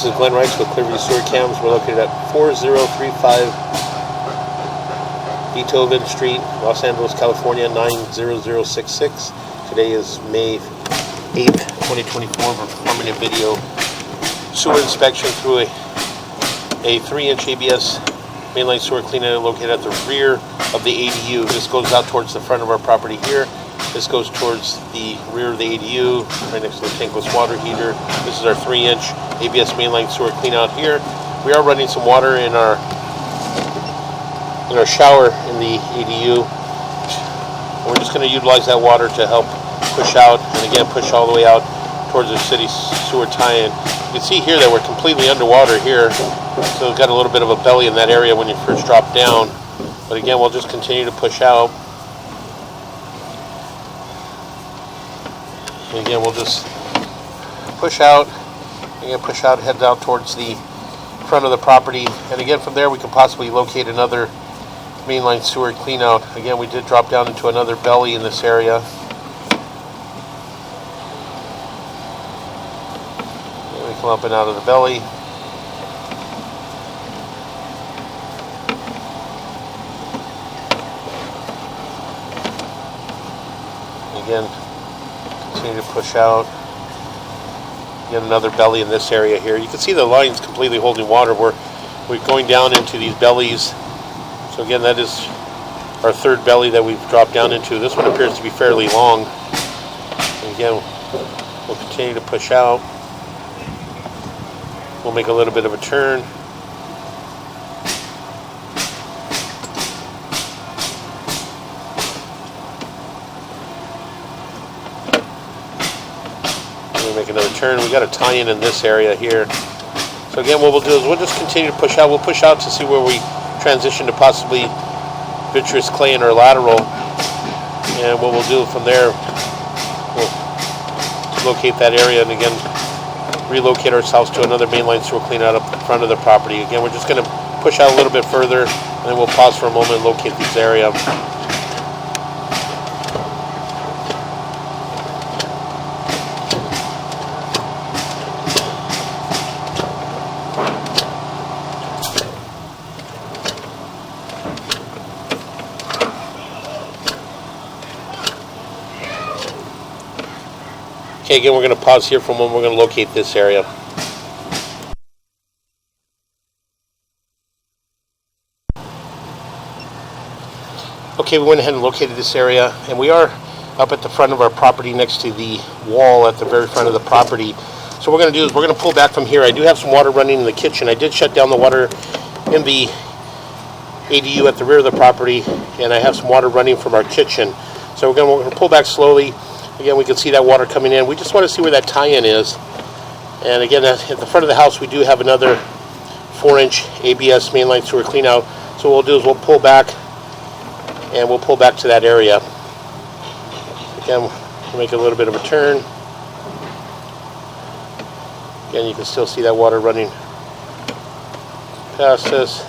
This is Glenn Rice with Clearview Sewer Cams. We're located at 4035 Beethoven Street, Los Angeles, California 90066. Today is May 8th, 2024. We're performing a video sewer inspection through a 3-inch ABS mainline sewer cleaner located at the rear of the ADU. This goes out towards the front of our property here. This goes towards the rear of the ADU, right next to the tankless water heater. This is our 3-inch ABS mainline sewer clean out here. We are running some water in our shower in the ADU. We're just going to utilize that water to help push out, and again push all the way out towards the city sewer tie-in. You can see here that we're completely underwater here, so we've got a little bit of a belly in that area when you first drop down. But again, we'll just continue to push out. And again, we'll just push out, head out towards the front of the property. And again, from there we can possibly locate another mainline sewer clean out. Again, we did drop down into another belly in this area. And we come up and out of the belly. Again, continue to push out. Get another belly in this area here. You can see the line's completely holding water. We're going down into these bellies. So again, that is our third belly that we've dropped down into. This one appears to be fairly long. And again, we'll continue to push out. We'll make a little bit of a turn. Make another turn. We got a tie-in in this area here. So again, what we'll do is we'll just continue to push out. We'll push out to see where we transition to possibly vitreous clay in our lateral. And what we'll do from there, we'll locate that area and again relocate ourselves to another mainline sewer clean out up front of the property. Again, we're just going to push out a little bit further and then we'll pause for a moment and locate this area. Okay, again, we're going to pause here for a moment. We're going to locate this area. Okay, we went ahead and located this area, and we are up at the front of our property next to the wall at the very front of the property. So what we're going to do is we're going to pull back from here. I do have some water running in the kitchen. I did shut down the water in the ADU at the rear of the property, and I have some water running from our kitchen. So we're going to pull back slowly. Again, we can see that water coming in. We just want to see where that tie-in is. And again, at the front of the house, we do have another 4-inch ABS mainline sewer clean out. So what we'll do is we'll pull back, and we'll pull back to that area. Again, we'll make a little bit of a turn. Again, you can still see that water running past us.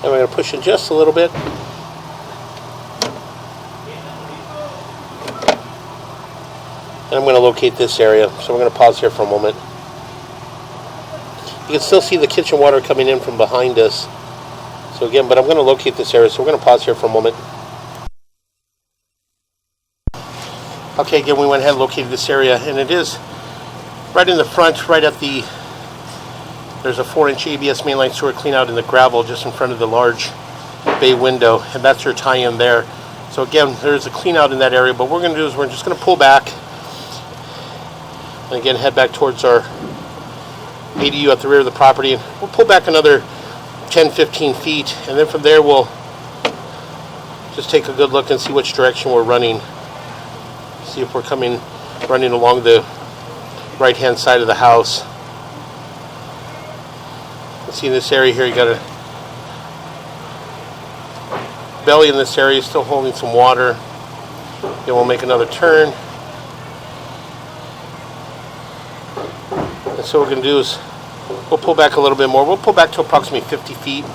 And we're going to push it just a little bit. And I'm going to locate this area. So we're going to pause here for a moment. You can still see the kitchen water coming in from behind us. So again, but I'm going to locate this area. So we're going to pause here for a moment. Okay, again, we went ahead and located this area. And it is right in the front, right at the... There's a 4-inch ABS mainline sewer clean out in the gravel just in front of the large bay window, and that's your tie-in there. So again, there's a clean out in that area, but what we're going to do is we're just going to pull back and again head back towards our ADU at the rear of the property, and we'll pull back another 10-15 feet, and then from there we'll just take a good look and see which direction we're running. See if we're running along the right-hand side of the house. See in this area here, you got a belly in this area, still holding some water. Then we'll make another turn. And so what we're going to do is we'll pull back a little bit more. We'll pull back to approximately 50 feet.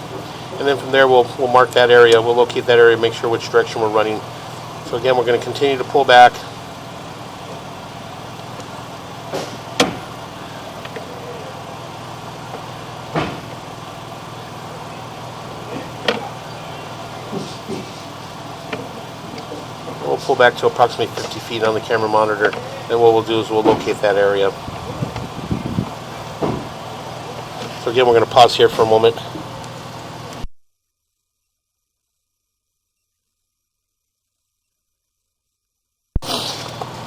and then from there we'll mark that area. We'll locate that area, make sure which direction we're running. So again, we're going to continue to pull back. We'll pull back to approximately 50 feet on the camera monitor, and what we'll do is we'll locate that area. So again, we're going to pause here for a moment.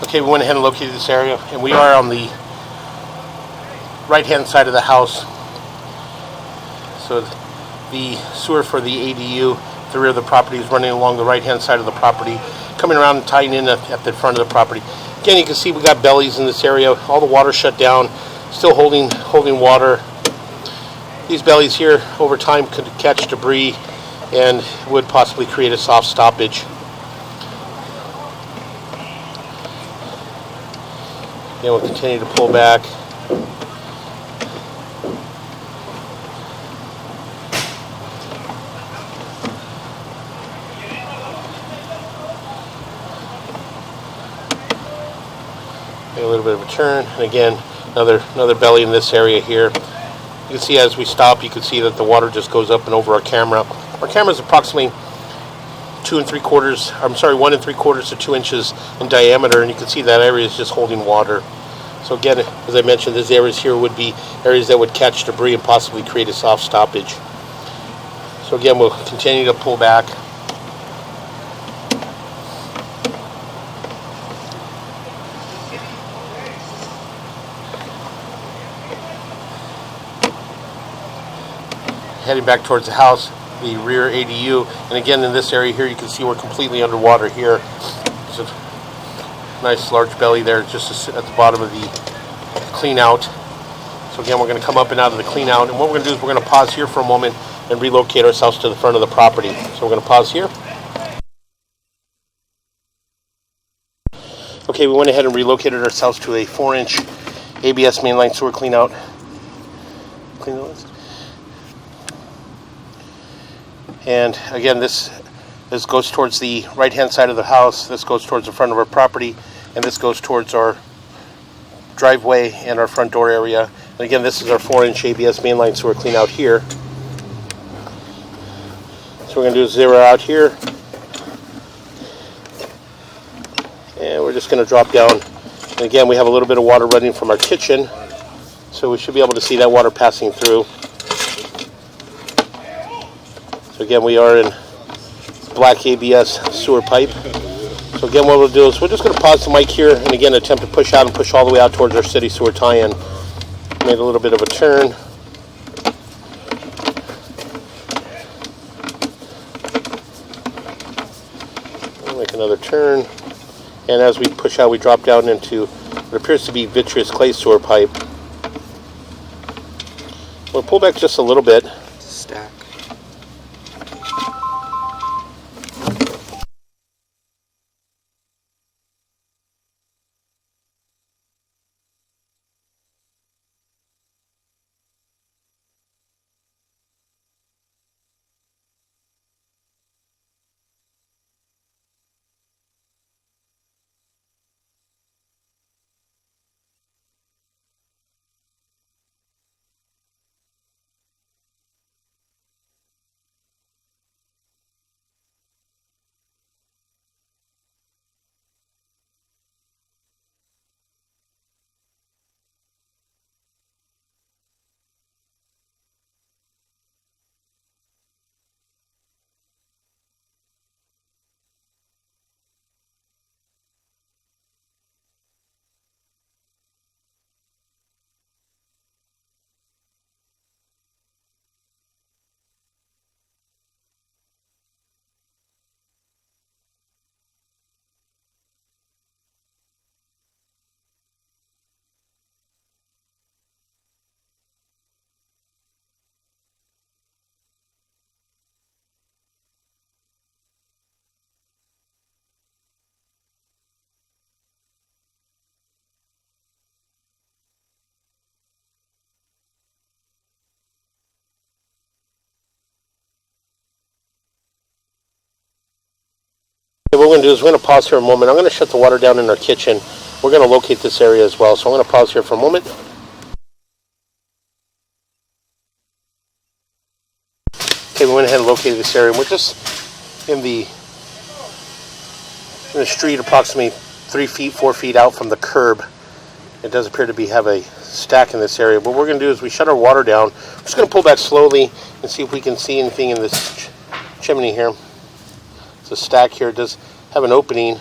Okay, we went ahead and located this area, and we are on the right-hand side of the house. So the sewer for the ADU, the rear of the property, is running along the right-hand side of the property, coming around and tying in at the front of the property. Again, you can see we got bellies in this area. All the water shut down, still holding water. These bellies here over time could catch debris and would possibly create a soft stoppage. Again, we'll continue to pull back. Make a little bit of a turn, and again, another belly in this area here. You can see as we stop, you can see that the water just goes up and over our camera. Our camera is approximately 1 3/4 to 2 inches in diameter, and you can see that area is just holding water. So again, as I mentioned, these areas here would be areas that would catch debris and possibly create a soft stoppage. So again, we'll continue to pull back. Heading back towards the house, the rear ADU, and again in this area here you can see we're completely underwater here. There's a nice large belly there just at the bottom of the clean out. So again, we're going to come up and out of the clean out, and what we're going to do is we're going to pause here for a moment and relocate ourselves to the front of the property. So we're going to pause here. Okay, we went ahead and relocated ourselves to a 4-inch ABS mainline sewer clean out. And again, this goes towards the right-hand side of the house. This goes towards the front of our property, and this goes towards our driveway and our front door area. And again, this is our 4-inch ABS mainline sewer clean out here. So we're going to do is zero out here, and we're just going to drop down. And again, we have a little bit of water running from our kitchen, so we should be able to see that water passing through. So again, we are in black ABS sewer pipe. So again, what we'll do is we're just going to pause the mic here and again attempt to push out and push all the way out towards our city sewer tie-in. Made a little bit of a turn. We'll make another turn. And as we push out, we drop down into what appears to be vitreous clay sewer pipe. We'll pull back just a little bit. Stack. going to do is we're going to pause here a moment. I'm going to shut the water down in our kitchen. We're going to locate this area as well. So I'm going to pause here for a moment. Okay, we went ahead and located this area. We're just in the street, approximately 3 feet, 4 feet out from the curb. It does appear to have a stack in this area. What we're going to do is we shut our water down. We're just going to pull back slowly and see if we can see anything in this chimney here. It's a stack here. It does have an opening.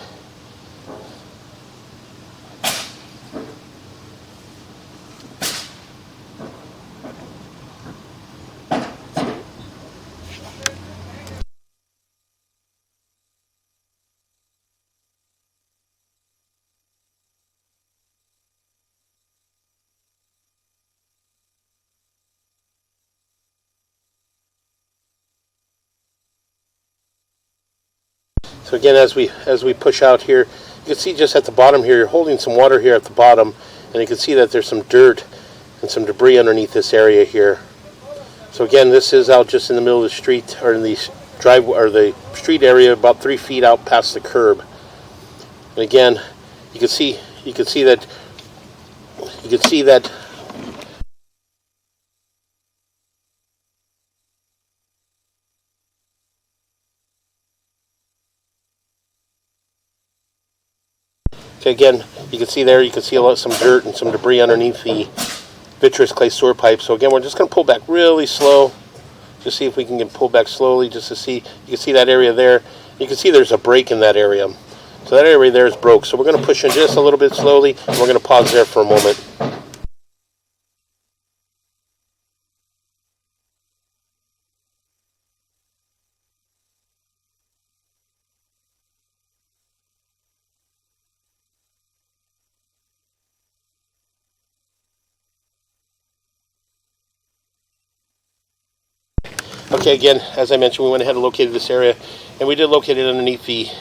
So again, as we push out here, you can see just at the bottom here, you're holding some water here at the bottom, and you can see that there's some dirt and some debris underneath this area here. So again, this is out just in the middle of the street, or in the driveway, or the street area, about 3 feet out past the curb. And again, you can see that. Okay, again, you can see some dirt and some debris underneath the vitreous clay sewer pipe. So again, we're just going to pull back really slow, just see if we can get pulled back slowly, just to see. You can see that area there. You can see there's a break in that area. So that area there is broke. So we're going to push in just a little bit slowly, and we're going to pause there for a moment. Okay, again, as I mentioned, we went ahead and located this area, and we did locate it underneath in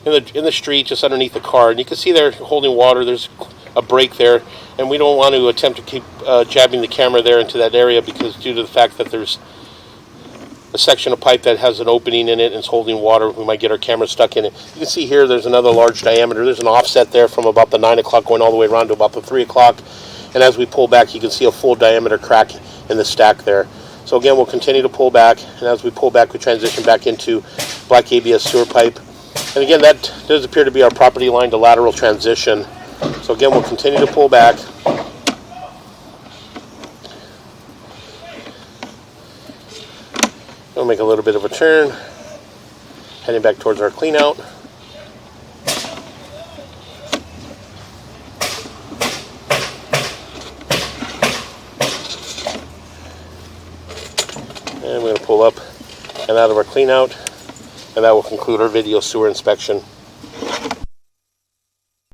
the street, just underneath the car. And you can see there holding water. There's a break there, and we don't want to attempt to keep jabbing the camera there into that area, because due to the fact that there's a section of pipe that has an opening in it and it's holding water, we might get our camera stuck in it. You can see here there's another large diameter. There's an offset there from about the 9 o'clock going all the way around to about the 3 o'clock. And as we pull back, you can see a full diameter crack in the stack there. So again, we'll continue to pull back, and as we pull back, we transition back into black ABS sewer pipe. And again, that does appear to be our property line to lateral transition. So again, we'll continue to pull back. We'll make a little bit of a turn, heading back towards our clean out. And we're going to pull up and out of our clean out, and that will conclude our video sewer inspection.